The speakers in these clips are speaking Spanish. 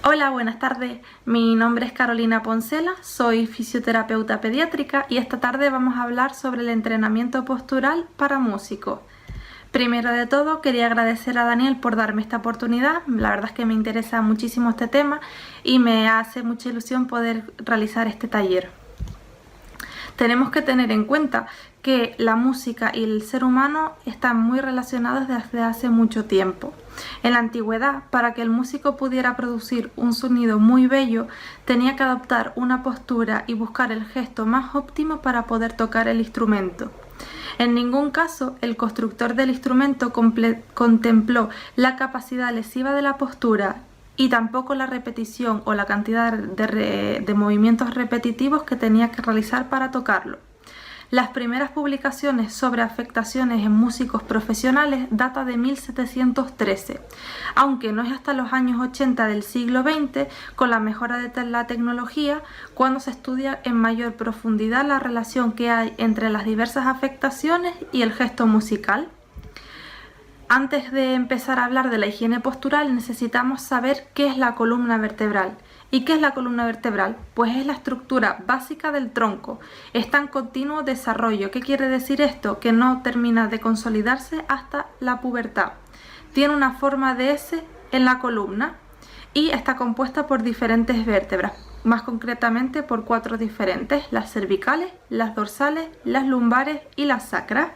Hola, buenas tardes. Mi nombre es Carolina Poncela, soy fisioterapeuta pediátrica y esta tarde vamos a hablar sobre el entrenamiento postural para músicos. Primero de todo, quería agradecer a Daniel por darme esta oportunidad. La verdad es que me interesa muchísimo este tema y me hace mucha ilusión poder realizar este taller. Tenemos que tener en cuenta que la música y el ser humano están muy relacionados desde hace mucho tiempo. En la antigüedad, para que el músico pudiera producir un sonido muy bello, tenía que adoptar una postura y buscar el gesto más óptimo para poder tocar el instrumento. En ningún caso el constructor del instrumento contempló la capacidad lesiva de la postura y tampoco la repetición o la cantidad de movimientos repetitivos que tenía que realizar para tocarlo. Las primeras publicaciones sobre afectaciones en músicos profesionales datan de 1713, aunque no es hasta los años 80 del siglo XX, con la mejora de la tecnología, cuando se estudia en mayor profundidad la relación que hay entre las diversas afectaciones y el gesto musical. Antes de empezar a hablar de la higiene postural, necesitamos saber qué es la columna vertebral. ¿Y qué es la columna vertebral? Pues es la estructura básica del tronco. Está en continuo desarrollo. ¿Qué quiere decir esto? Que no termina de consolidarse hasta la pubertad. Tiene una forma de S en la columna y está compuesta por diferentes vértebras, más concretamente por 4 diferentes: las cervicales, las dorsales, las lumbares y las sacras.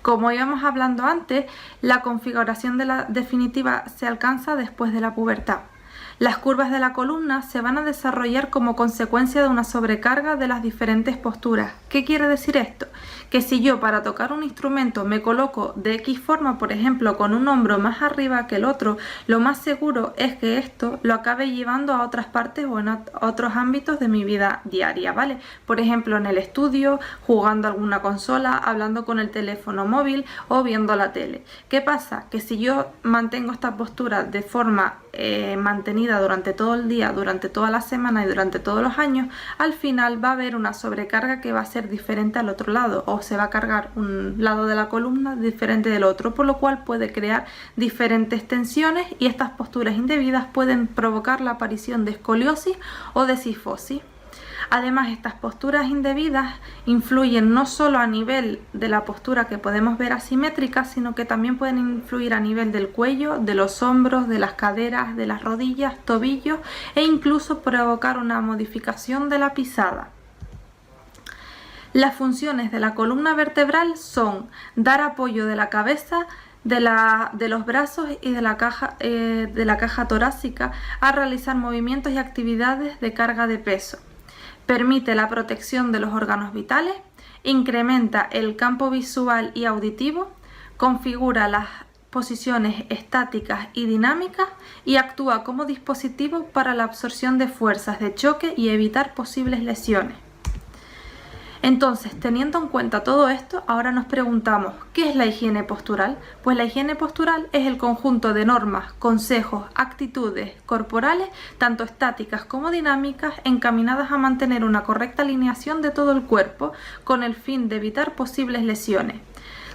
Como íbamos hablando antes, la configuración definitiva se alcanza después de la pubertad. Las curvas de la columna se van a desarrollar como consecuencia de una sobrecarga de las diferentes posturas. ¿Qué quiere decir esto? Que si yo para tocar un instrumento me coloco de X forma, por ejemplo, con un hombro más arriba que el otro, lo más seguro es que esto lo acabe llevando a otras partes o en otros ámbitos de mi vida diaria, ¿vale? Por ejemplo, en el estudio, jugando a alguna consola, hablando con el teléfono móvil o viendo la tele. ¿Qué pasa? Que si yo mantengo esta postura de forma mantenida durante todo el día, durante toda la semana y durante todos los años, al final va a haber una sobrecarga que va a ser diferente al otro lado, o se va a cargar un lado de la columna diferente del otro, por lo cual puede crear diferentes tensiones y estas posturas indebidas pueden provocar la aparición de escoliosis o de cifosis. Además, estas posturas indebidas influyen no solo a nivel de la postura que podemos ver asimétrica, sino que también pueden influir a nivel del cuello, de los hombros, de las caderas, de las rodillas, tobillos e incluso provocar una modificación de la pisada. Las funciones de la columna vertebral son dar apoyo de la cabeza, de los brazos y de la caja torácica a realizar movimientos y actividades de carga de peso. Permite la protección de los órganos vitales, incrementa el campo visual y auditivo, configura las posiciones estáticas y dinámicas y actúa como dispositivo para la absorción de fuerzas de choque y evitar posibles lesiones. Entonces, teniendo en cuenta todo esto, ahora nos preguntamos, ¿qué es la higiene postural? Pues la higiene postural es el conjunto de normas, consejos, actitudes corporales, tanto estáticas como dinámicas, encaminadas a mantener una correcta alineación de todo el cuerpo con el fin de evitar posibles lesiones.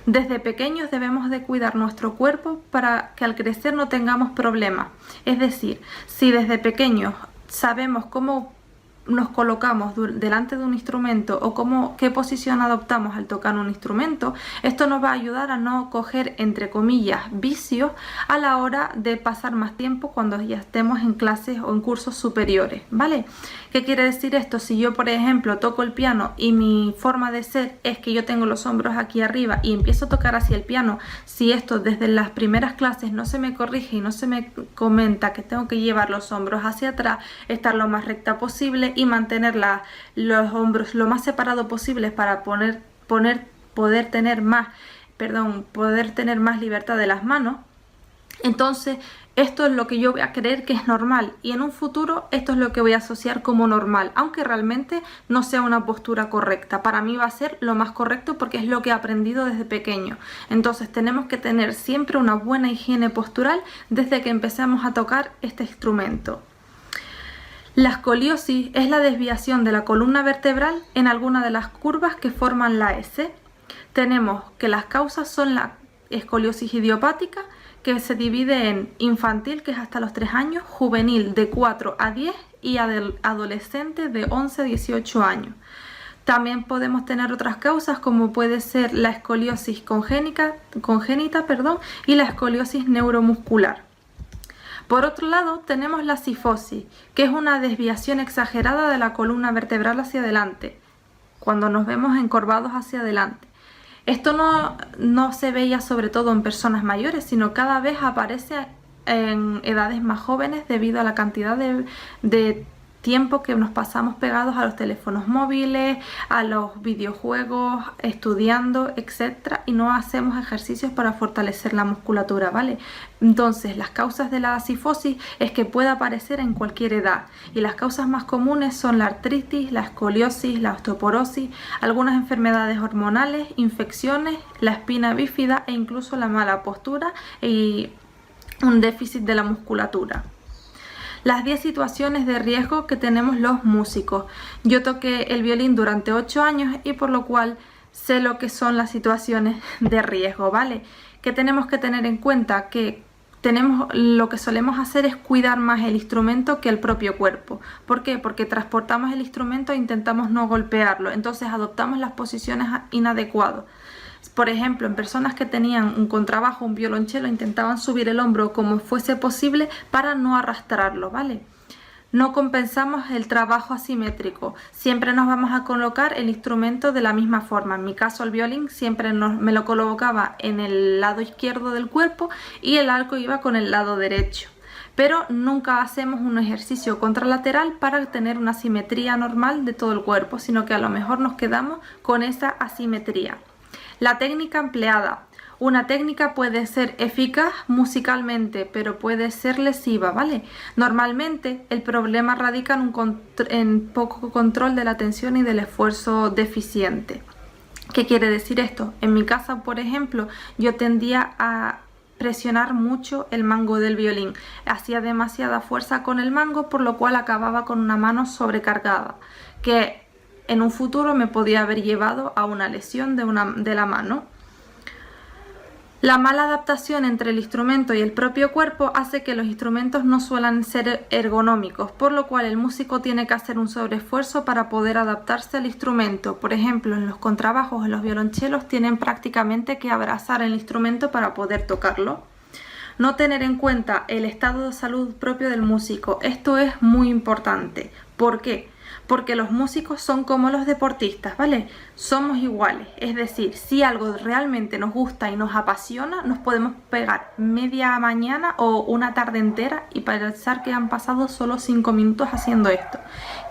Desde pequeños debemos de cuidar nuestro cuerpo para que al crecer no tengamos problemas. Es decir, si desde pequeños sabemos cómo nos colocamos delante de un instrumento o qué posición adoptamos al tocar un instrumento, esto nos va a ayudar a no coger, entre comillas, vicios a la hora de pasar más tiempo cuando ya estemos en clases o en cursos superiores, ¿vale? ¿Qué quiere decir esto? Si yo, por ejemplo, toco el piano y mi forma de ser es que yo tengo los hombros aquí arriba y empiezo a tocar hacia el piano, si esto desde las primeras clases no se me corrige y no se me comenta que tengo que llevar los hombros hacia atrás, estar lo más recta posible y mantener los hombros lo más separados posibles para poder tener más libertad de las manos, entonces esto es lo que yo voy a creer que es normal y en un futuro esto es lo que voy a asociar como normal, aunque realmente no sea una postura correcta. Para mí va a ser lo más correcto porque es lo que he aprendido desde pequeño. Entonces tenemos que tener siempre una buena higiene postural desde que empecemos a tocar este instrumento. La escoliosis es la desviación de la columna vertebral en alguna de las curvas que forman la S. Tenemos que las causas son la escoliosis idiopática, que se divide en infantil, que es hasta los 3 años, juvenil de 4 a 10 y adolescente de 11 a 18 años. También podemos tener otras causas como puede ser la escoliosis congénita, y la escoliosis neuromuscular. Por otro lado, tenemos la cifosis, que es una desviación exagerada de la columna vertebral hacia adelante, cuando nos vemos encorvados hacia adelante. Esto no se veía sobre todo en personas mayores, sino cada vez aparece en edades más jóvenes debido a la cantidad de tiempo que nos pasamos pegados a los teléfonos móviles, a los videojuegos, estudiando, etc. Y no hacemos ejercicios para fortalecer la musculatura, ¿vale? Entonces, las causas de la cifosis es que puede aparecer en cualquier edad. Y las causas más comunes son la artritis, la escoliosis, la osteoporosis, algunas enfermedades hormonales, infecciones, la espina bífida e incluso la mala postura y un déficit de la musculatura. Las 10 situaciones de riesgo que tenemos los músicos. Yo toqué el violín durante 8 años y por lo cual sé lo que son las situaciones de riesgo, ¿vale? Que tenemos que tener en cuenta que lo que solemos hacer es cuidar más el instrumento que el propio cuerpo. ¿Por qué? Porque transportamos el instrumento e intentamos no golpearlo, entonces adoptamos las posiciones inadecuadas. Por ejemplo, en personas que tenían un contrabajo, un violonchelo, intentaban subir el hombro como fuese posible para no arrastrarlo, ¿vale? No compensamos el trabajo asimétrico. Siempre nos vamos a colocar el instrumento de la misma forma. En mi caso, el violín siempre me lo colocaba en el lado izquierdo del cuerpo y el arco iba con el lado derecho. Pero nunca hacemos un ejercicio contralateral para tener una simetría normal de todo el cuerpo, sino que a lo mejor nos quedamos con esa asimetría. La técnica empleada. Una técnica puede ser eficaz musicalmente, pero puede ser lesiva, ¿vale? Normalmente el problema radica en poco control de la tensión y del esfuerzo deficiente. ¿Qué quiere decir esto? En mi casa, por ejemplo, yo tendía a presionar mucho el mango del violín. Hacía demasiada fuerza con el mango, por lo cual acababa con una mano sobrecargada, que en un futuro me podía haber llevado a una lesión de la mano. La mala adaptación entre el instrumento y el propio cuerpo hace que los instrumentos no suelan ser ergonómicos, por lo cual el músico tiene que hacer un sobreesfuerzo para poder adaptarse al instrumento. Por ejemplo, en los contrabajos o en los violonchelos tienen prácticamente que abrazar el instrumento para poder tocarlo. No tener en cuenta el estado de salud propio del músico. Esto es muy importante. ¿Por qué? Porque los músicos son como los deportistas, ¿vale? Somos iguales, es decir, si algo realmente nos gusta y nos apasiona, nos podemos pegar media mañana o una tarde entera y pensar que han pasado solo 5 minutos haciendo esto.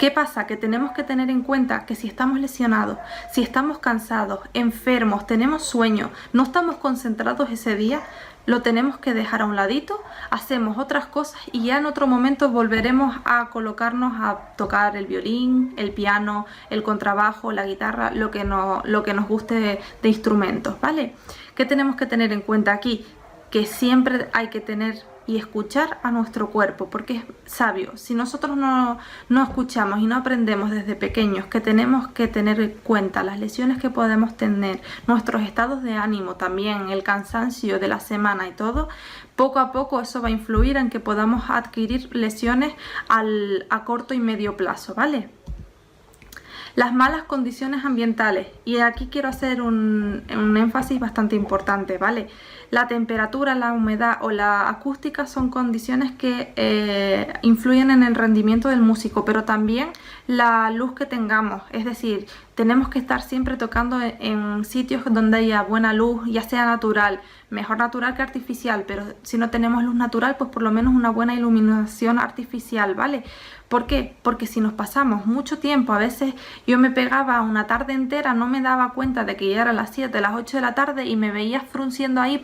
¿Qué pasa? Que tenemos que tener en cuenta que si estamos lesionados, si estamos cansados, enfermos, tenemos sueño, no estamos concentrados ese día, lo tenemos que dejar a un ladito, hacemos otras cosas y ya en otro momento volveremos a colocarnos a tocar el violín, el piano, el contrabajo, la guitarra, lo que nos guste de instrumentos, ¿vale? ¿Qué tenemos que tener en cuenta aquí? Que siempre hay que tener y escuchar a nuestro cuerpo, porque es sabio. Si nosotros no escuchamos y no aprendemos desde pequeños que tenemos que tener en cuenta las lesiones que podemos tener, nuestros estados de ánimo también, el cansancio de la semana y todo, poco a poco eso va a influir en que podamos adquirir lesiones a corto y medio plazo, ¿vale? Las malas condiciones ambientales, y aquí quiero hacer un énfasis bastante importante, ¿vale? La temperatura, la humedad o la acústica son condiciones que influyen en el rendimiento del músico, pero también la luz que tengamos, es decir, tenemos que estar siempre tocando en sitios donde haya buena luz, ya sea natural, mejor natural que artificial, pero si no tenemos luz natural, pues por lo menos una buena iluminación artificial, ¿vale? ¿Por qué? Porque si nos pasamos mucho tiempo, a veces yo me pegaba una tarde entera, no me daba cuenta de que ya eran las 7, las 8 de la tarde y me veía frunciendo ahí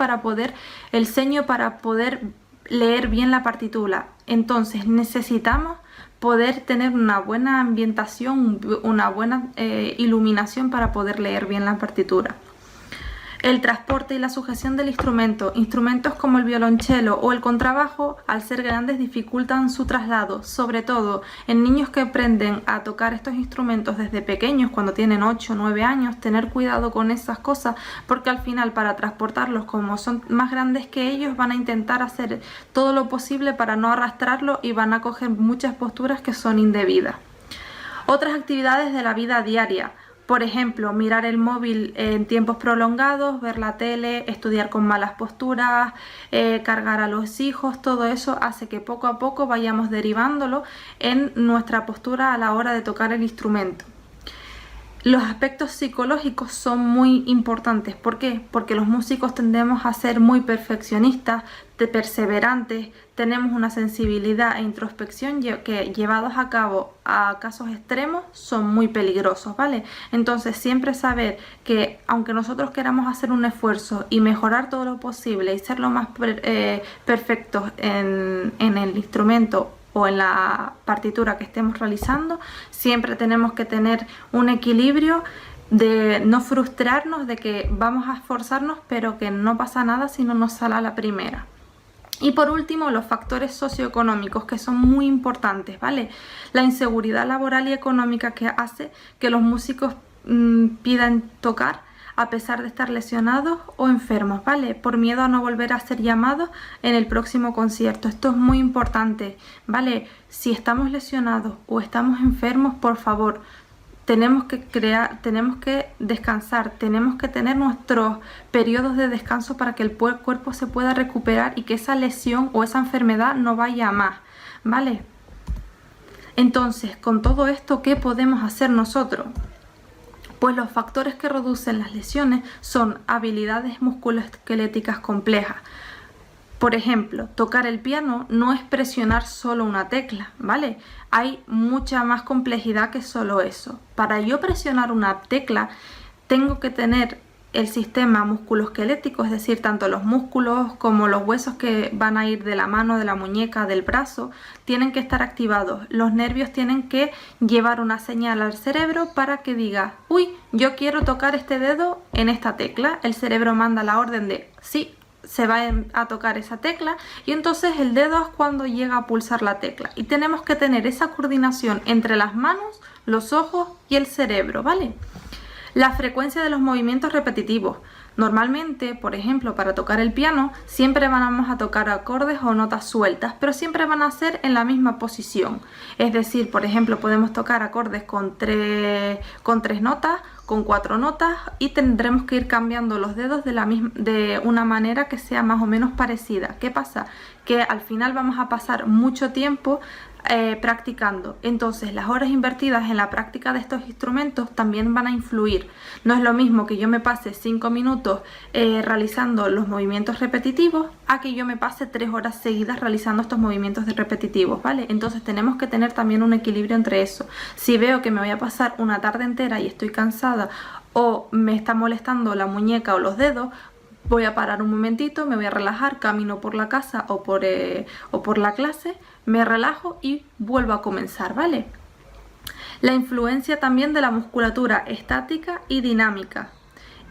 el ceño para poder leer bien la partitura. Entonces necesitamos poder tener una buena ambientación, una buena iluminación para poder leer bien la partitura. El transporte y la sujeción del instrumento. Instrumentos como el violonchelo o el contrabajo, al ser grandes, dificultan su traslado, sobre todo en niños que aprenden a tocar estos instrumentos desde pequeños, cuando tienen 8 o 9 años, tener cuidado con esas cosas, porque al final para transportarlos, como son más grandes que ellos, van a intentar hacer todo lo posible para no arrastrarlo y van a coger muchas posturas que son indebidas. Otras actividades de la vida diaria. Por ejemplo, mirar el móvil en tiempos prolongados, ver la tele, estudiar con malas posturas, cargar a los hijos, todo eso hace que poco a poco vayamos derivándolo en nuestra postura a la hora de tocar el instrumento. Los aspectos psicológicos son muy importantes. ¿Por qué? Porque los músicos tendemos a ser muy perfeccionistas, perseverantes, tenemos una sensibilidad e introspección que llevados a cabo a casos extremos son muy peligrosos, ¿vale? Entonces siempre saber que aunque nosotros queramos hacer un esfuerzo y mejorar todo lo posible y ser lo más perfectos en el instrumento o en la partitura que estemos realizando, siempre tenemos que tener un equilibrio de no frustrarnos, de que vamos a esforzarnos pero que no pasa nada si no nos sale a la primera. Y por último, los factores socioeconómicos, que son muy importantes, ¿vale? La inseguridad laboral y económica que hace que los músicos pidan tocar a pesar de estar lesionados o enfermos, ¿vale? Por miedo a no volver a ser llamados en el próximo concierto. Esto es muy importante, ¿vale? Si estamos lesionados o estamos enfermos, por favor, tenemos que descansar, tenemos que tener nuestros periodos de descanso para que el cuerpo se pueda recuperar y que esa lesión o esa enfermedad no vaya a más, ¿vale? Entonces, con todo esto, ¿qué podemos hacer nosotros? Pues los factores que reducen las lesiones son habilidades musculoesqueléticas complejas. Por ejemplo, tocar el piano no es presionar solo una tecla, ¿vale? Hay mucha más complejidad que solo eso. Para yo presionar una tecla, tengo que tener el sistema musculoesquelético, es decir, tanto los músculos como los huesos que van a ir de la mano, de la muñeca, del brazo, tienen que estar activados. Los nervios tienen que llevar una señal al cerebro para que diga, uy, yo quiero tocar este dedo en esta tecla. El cerebro manda la orden de sí, se va a tocar esa tecla, y entonces el dedo es cuando llega a pulsar la tecla. Y tenemos que tener esa coordinación entre las manos, los ojos y el cerebro, ¿vale? La frecuencia de los movimientos repetitivos. Normalmente, por ejemplo, para tocar el piano, siempre vamos a tocar acordes o notas sueltas, pero siempre van a ser en la misma posición. Es decir, por ejemplo, podemos tocar acordes con tres notas, con 4 notas, y tendremos que ir cambiando los dedos de una manera que sea más o menos parecida. ¿Qué pasa? Que al final vamos a pasar mucho tiempo practicando. Entonces las horas invertidas en la práctica de estos instrumentos también van a influir. No es lo mismo que yo me pase 5 minutos realizando los movimientos repetitivos a que yo me pase 3 horas seguidas realizando estos movimientos repetitivos, ¿vale? Entonces tenemos que tener también un equilibrio entre eso. Si veo que me voy a pasar una tarde entera y estoy cansada o me está molestando la muñeca o los dedos, voy a parar un momentito, me voy a relajar, camino por la casa o por la clase, me relajo y vuelvo a comenzar, ¿vale? La influencia también de la musculatura estática y dinámica,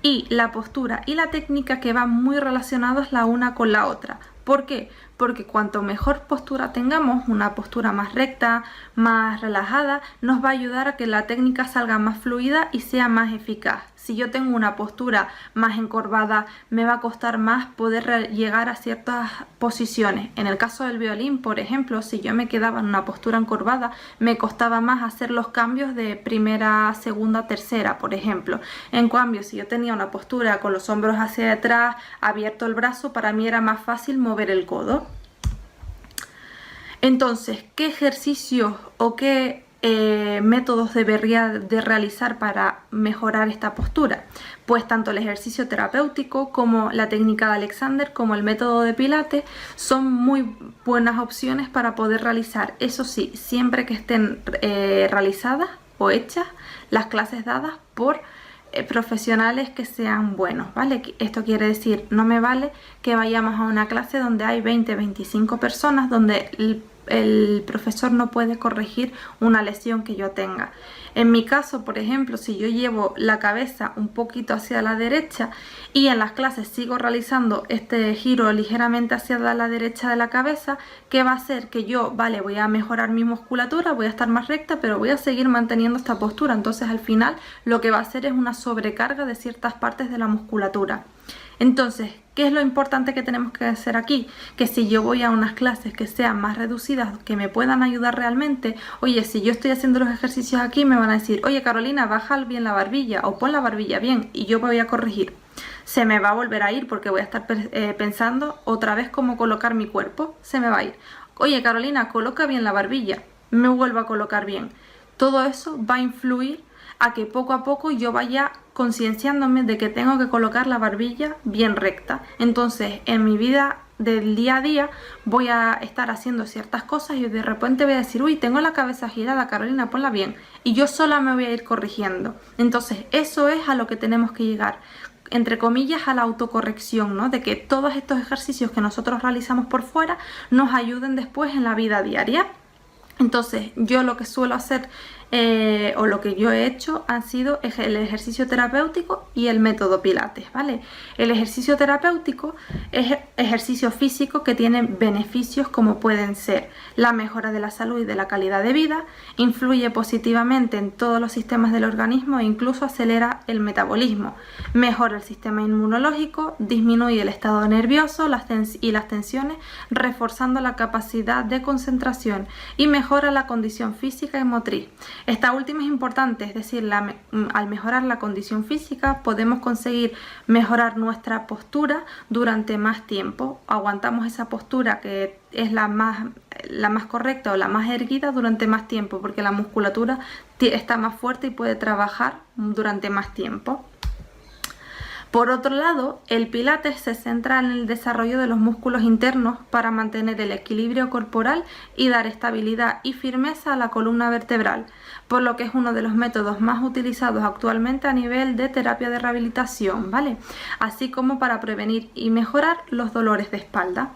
y la postura y la técnica, que van muy relacionadas la una con la otra. ¿Por qué? Porque cuanto mejor postura tengamos, una postura más recta, más relajada, nos va a ayudar a que la técnica salga más fluida y sea más eficaz. Si yo tengo una postura más encorvada, me va a costar más poder llegar a ciertas posiciones. En el caso del violín, por ejemplo, si yo me quedaba en una postura encorvada, me costaba más hacer los cambios de primera, segunda, tercera, por ejemplo. En cambio, si yo tenía una postura con los hombros hacia atrás, abierto el brazo, para mí era más fácil mover el codo. Entonces, ¿qué ejercicios o qué métodos debería de realizar para mejorar esta postura? Pues tanto el ejercicio terapéutico como la técnica de Alexander como el método de Pilates son muy buenas opciones para poder realizar. Eso sí, siempre que estén realizadas o hechas las clases dadas por profesionales que sean buenos, ¿vale? Esto quiere decir, no me vale que vayamos a una clase donde hay 20-25 personas, donde el profesor no puede corregir una lesión que yo tenga. En mi caso, por ejemplo, si yo llevo la cabeza un poquito hacia la derecha y en las clases sigo realizando este giro ligeramente hacia la derecha de la cabeza, ¿qué va a hacer? Que yo, vale, voy a mejorar mi musculatura, voy a estar más recta, pero voy a seguir manteniendo esta postura. Entonces, al final, lo que va a hacer es una sobrecarga de ciertas partes de la musculatura. Entonces, ¿qué es lo importante que tenemos que hacer aquí? Que si yo voy a unas clases que sean más reducidas, que me puedan ayudar realmente, oye, si yo estoy haciendo los ejercicios aquí, me van a decir, oye Carolina, baja bien la barbilla o pon la barbilla bien, y yo me voy a corregir. Se me va a volver a ir porque voy a estar pensando otra vez cómo colocar mi cuerpo, se me va a ir. Oye Carolina, coloca bien la barbilla, me vuelvo a colocar bien. Todo eso va a influir a que poco a poco yo vaya concienciándome de que tengo que colocar la barbilla bien recta. Entonces, en mi vida del día a día voy a estar haciendo ciertas cosas y de repente voy a decir, uy, tengo la cabeza girada, Carolina, ponla bien. Y yo sola me voy a ir corrigiendo. Entonces, eso es a lo que tenemos que llegar, entre comillas, a la autocorrección, ¿no? De que todos estos ejercicios que nosotros realizamos por fuera nos ayuden después en la vida diaria. Entonces, yo lo que suelo hacer o lo que yo he hecho ha sido el ejercicio terapéutico y el método Pilates, ¿vale? El ejercicio terapéutico es ejercicio físico que tiene beneficios como pueden ser la mejora de la salud y de la calidad de vida, influye positivamente en todos los sistemas del organismo e incluso acelera el metabolismo, mejora el sistema inmunológico, disminuye el estado nervioso y las tensiones, reforzando la capacidad de concentración y mejora la condición física y motriz. Esta última es importante, es decir, al mejorar la condición física podemos conseguir mejorar nuestra postura durante más tiempo. Aguantamos esa postura que es la más correcta o la más erguida durante más tiempo porque la musculatura está más fuerte y puede trabajar durante más tiempo. Por otro lado, el Pilates se centra en el desarrollo de los músculos internos para mantener el equilibrio corporal y dar estabilidad y firmeza a la columna vertebral, por lo que es uno de los métodos más utilizados actualmente a nivel de terapia de rehabilitación, ¿vale? Así como para prevenir y mejorar los dolores de espalda.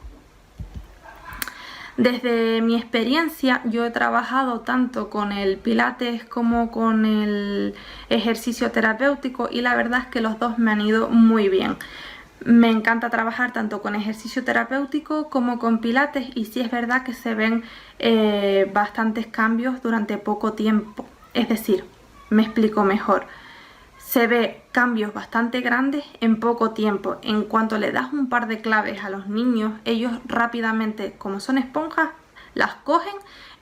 Desde mi experiencia yo he trabajado tanto con el Pilates como con el ejercicio terapéutico y la verdad es que los dos me han ido muy bien. Me encanta trabajar tanto con ejercicio terapéutico como con Pilates y sí es verdad que se ven bastantes cambios durante poco tiempo. Es decir, me explico mejor. Se ve cambios bastante grandes en poco tiempo. En cuanto le das un par de claves a los niños, ellos rápidamente, como son esponjas, las cogen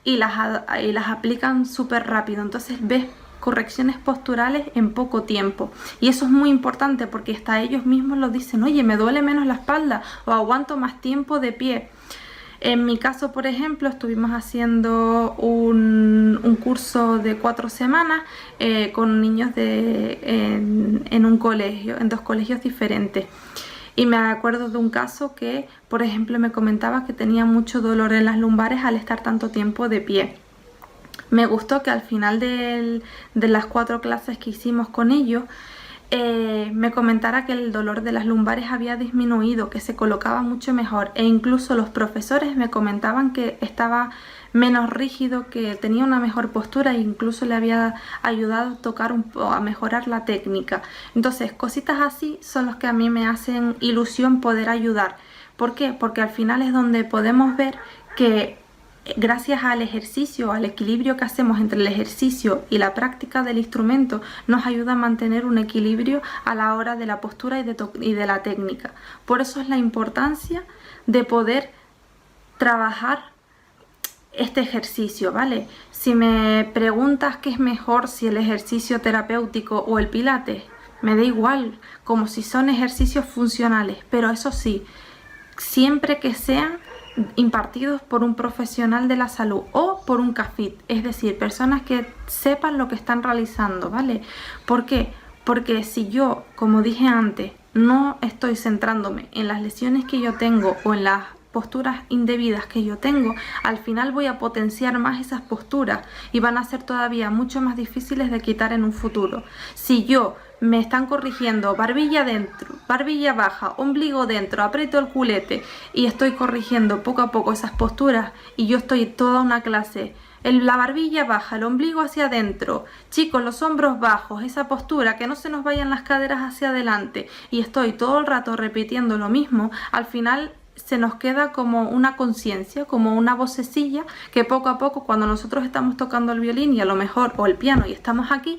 y las aplican súper rápido. Entonces ves correcciones posturales en poco tiempo. Y eso es muy importante porque hasta ellos mismos lo dicen, oye, me duele menos la espalda o aguanto más tiempo de pie. En mi caso, por ejemplo, estuvimos haciendo un curso de 4 semanas con niños en un colegio, en 2 colegios diferentes. Y me acuerdo de un caso que, por ejemplo, me comentaba que tenía mucho dolor en las lumbares al estar tanto tiempo de pie. Me gustó que al final de las 4 clases que hicimos con ellos, me comentara que el dolor de las lumbares había disminuido, que se colocaba mucho mejor e incluso los profesores me comentaban que estaba menos rígido, que tenía una mejor postura e incluso le había ayudado a tocar a mejorar la técnica. Entonces, cositas así son las que a mí me hacen ilusión poder ayudar. ¿Por qué? Porque al final es donde podemos ver que gracias al ejercicio, al equilibrio que hacemos entre el ejercicio y la práctica del instrumento, nos ayuda a mantener un equilibrio a la hora de la postura y de la técnica. Por eso es la importancia de poder trabajar este ejercicio, ¿vale? Si me preguntas qué es mejor, si el ejercicio terapéutico o el Pilates, me da igual, como si son ejercicios funcionales, pero eso sí, siempre que sean impartidos por un profesional de la salud o por un CAFIT, es decir, personas que sepan lo que están realizando, ¿vale? ¿Por qué? Porque si yo, como dije antes, no estoy centrándome en las lesiones que yo tengo o en las posturas indebidas que yo tengo, al final voy a potenciar más esas posturas y van a ser todavía mucho más difíciles de quitar en un futuro. Si yo me están corrigiendo barbilla dentro, barbilla baja, ombligo dentro, aprieto el culete y estoy corrigiendo poco a poco esas posturas y yo estoy toda una clase, la barbilla baja, el ombligo hacia adentro, chicos, los hombros bajos, esa postura, que no se nos vayan las caderas hacia adelante y estoy todo el rato repitiendo lo mismo, al final se nos queda como una conciencia, como una vocecilla que poco a poco cuando nosotros estamos tocando el violín y a lo mejor o el piano y estamos aquí,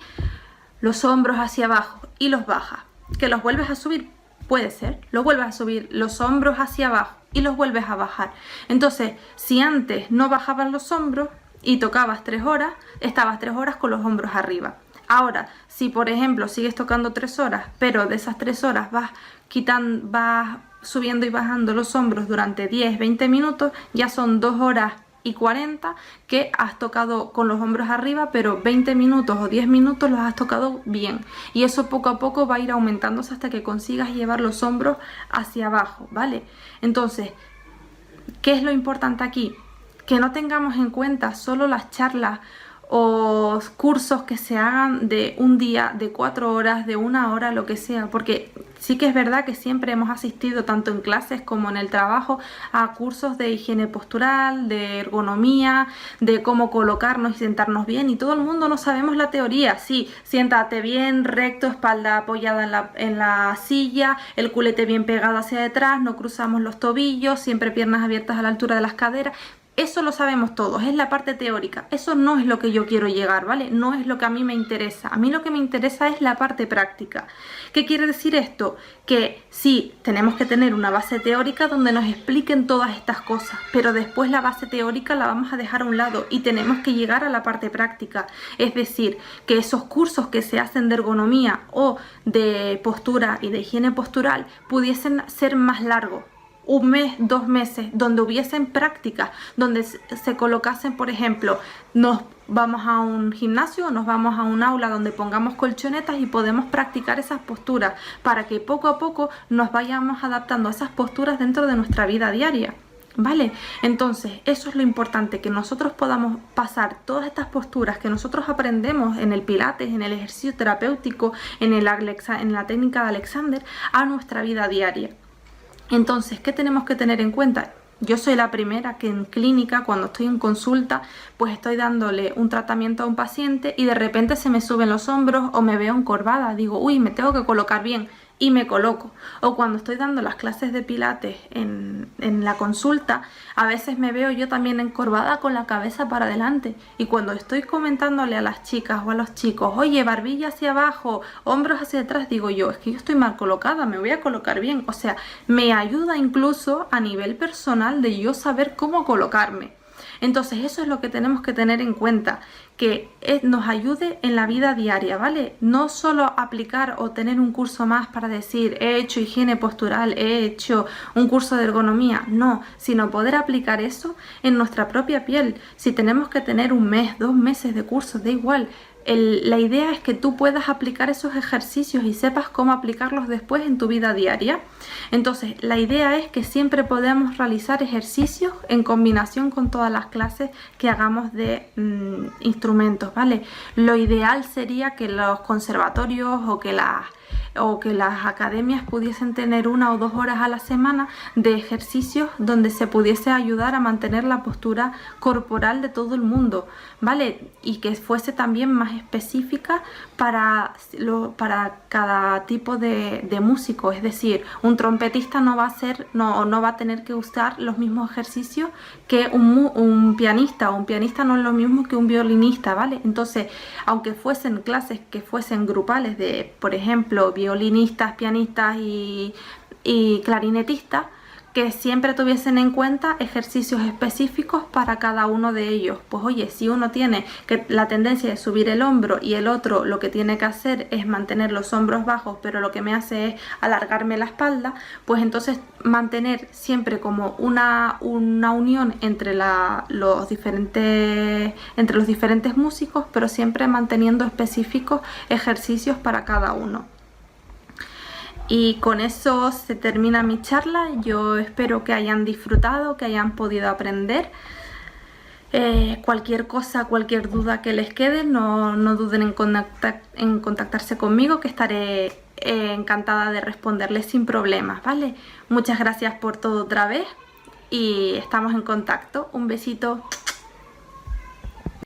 los hombros hacia abajo y los bajas, que los vuelves a subir, puede ser, los vuelves a subir, los hombros hacia abajo y los vuelves a bajar. Entonces, si antes no bajabas los hombros y tocabas 3 horas, estabas 3 horas con los hombros arriba. Ahora, si por ejemplo sigues tocando 3 horas, pero de esas 3 horas vas subiendo y bajando los hombros durante 10-20 minutos, ya son 2 horas y 40 que has tocado con los hombros arriba, pero 20 minutos o 10 minutos los has tocado bien. Y eso poco a poco va a ir aumentándose hasta que consigas llevar los hombros hacia abajo, ¿vale? Entonces, ¿qué es lo importante aquí? Que no tengamos en cuenta solo las charlas o cursos que se hagan de un día, de 4 horas, de 1 hora, lo que sea, porque sí que es verdad que siempre hemos asistido tanto en clases como en el trabajo a cursos de higiene postural, de ergonomía, de cómo colocarnos y sentarnos bien, y todo el mundo no sabemos la teoría. Sí, siéntate bien, recto, espalda apoyada en la silla, el culete bien pegado hacia detrás, no cruzamos los tobillos, siempre piernas abiertas a la altura de las caderas. Eso lo sabemos todos, es la parte teórica. Eso no es lo que yo quiero llegar, ¿vale? No es lo que a mí me interesa. A mí lo que me interesa es la parte práctica. ¿Qué quiere decir esto? Que sí, tenemos que tener una base teórica donde nos expliquen todas estas cosas, pero después la base teórica la vamos a dejar a un lado y tenemos que llegar a la parte práctica. Es decir, que esos cursos que se hacen de ergonomía o de postura y de higiene postural pudiesen ser más largos. 1 mes, 2 meses, donde hubiesen prácticas, donde se colocasen, por ejemplo, nos vamos a un gimnasio, nos vamos a un aula donde pongamos colchonetas y podemos practicar esas posturas para que poco a poco nos vayamos adaptando a esas posturas dentro de nuestra vida diaria. ¿Vale? Entonces, eso es lo importante, que nosotros podamos pasar todas estas posturas que nosotros aprendemos en el Pilates, en el ejercicio terapéutico, en la técnica de Alexander, a nuestra vida diaria. Entonces, ¿qué tenemos que tener en cuenta? Yo soy la primera que en clínica, cuando estoy en consulta, pues estoy dándole un tratamiento a un paciente y de repente se me suben los hombros o me veo encorvada. Digo, uy, me tengo que colocar bien y me coloco. O cuando estoy dando las clases de pilates en la consulta, a veces me veo yo también encorvada con la cabeza para adelante. Y cuando estoy comentándole a las chicas o a los chicos, oye, barbilla hacia abajo, hombros hacia atrás, digo yo, es que yo estoy mal colocada, me voy a colocar bien. O sea, me ayuda incluso a nivel personal de yo saber cómo colocarme. Entonces eso es lo que tenemos que tener en cuenta, que nos ayude en la vida diaria, ¿vale? No solo aplicar o tener un curso más para decir he hecho higiene postural, he hecho un curso de ergonomía, no, sino poder aplicar eso en nuestra propia piel. Si tenemos que tener 1 mes, 2 meses de curso, da igual. La idea es que tú puedas aplicar esos ejercicios y sepas cómo aplicarlos después en tu vida diaria. Entonces, la idea es que siempre podamos realizar ejercicios en combinación con todas las clases que hagamos de instrumentos, ¿vale? Lo ideal sería que los conservatorios o que las academias pudiesen tener 1 o 2 horas a la semana de ejercicios donde se pudiese ayudar a mantener la postura corporal de todo el mundo, ¿vale? Y que fuese también más específica para cada tipo de músico. Es decir, un trompetista no va a tener que usar los mismos ejercicios que un pianista, o un pianista no es lo mismo que un violinista, ¿vale? Entonces, aunque fuesen clases que fuesen grupales de, por ejemplo, violinistas, pianistas y clarinetistas, que siempre tuviesen en cuenta ejercicios específicos para cada uno de ellos. Pues oye, si uno tiene la tendencia de subir el hombro y el otro lo que tiene que hacer es mantener los hombros bajos, pero lo que me hace es alargarme la espalda, pues entonces mantener siempre como una unión entre los diferentes músicos, pero siempre manteniendo específicos ejercicios para cada uno. Y con eso se termina mi charla. Yo espero que hayan disfrutado, que hayan podido aprender. Cualquier cosa, cualquier duda que les quede, no duden en contactarse conmigo, que estaré encantada de responderles sin problemas, ¿vale? Muchas gracias por todo otra vez y estamos en contacto. Un besito.